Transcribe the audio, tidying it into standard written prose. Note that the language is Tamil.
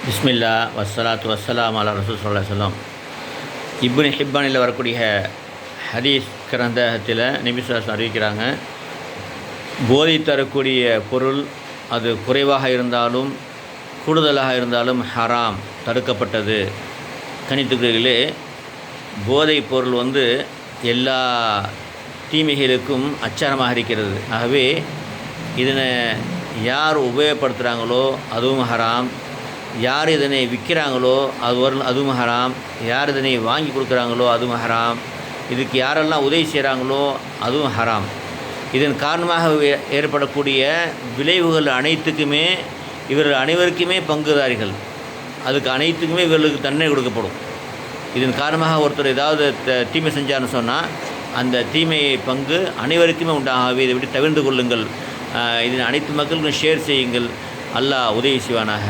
பிஸ்மில்லா வஸ்ஸலாத்து வஸ்ஸலாம் அலா ரசூல் ஸல்லல்லாஹு அலைஹி வஸல்லம். இப்னு ஹிப்பானில் வரக்கூடிய ஹதீஸ் கிரந்தத்தில் நபி ஸல்லல்லாஹு அலைஹி வஸல்லம் அறிவிக்கிறாங்க, போதை தரக்கூடிய பொருள் அது குறைவாக இருந்தாலும் கூடுதலாக இருந்தாலும் ஹராம், தடுக்கப்பட்டது. கணித்துக்கிறீர்களே, போதைப் பொருள் எல்லா தீமைகளுக்கும் அச்சாரமாக இருக்கிறது. ஆகவே இதனை யார் உபயோகப்படுத்துகிறாங்களோ அதுவும் ஹராம், யார் இதனை விற்கிறாங்களோ அதுவும் ஹராம், யார் இதனை வாங்கி கொடுக்குறாங்களோ அதுவும் ஹராம், இதுக்கு யாரெல்லாம் உதவி செய்கிறாங்களோ அதுவும் ஹராம். இதன் காரணமாக ஏற்படக்கூடிய விளைவுகள் அனைத்துக்குமே இவர்கள் அனைவருக்குமே பங்குதாரிகள். அதுக்கு அனைத்துக்குமே இவர்களுக்கு தண்டனை கொடுக்கப்படும். இதன் காரணமாக ஒருத்தர் ஏதாவது தீமை செஞ்சார்னு சொன்னால் அந்த தீமை பங்கு அனைவருக்குமே உண்டாகவே இதை விட்டு தவிர்த்து கொள்ளுங்கள். இதன் அனைத்து மக்களுக்கும் ஷேர் செய்யுங்கள். அல்லாஹ் உதவி செய்வானாக.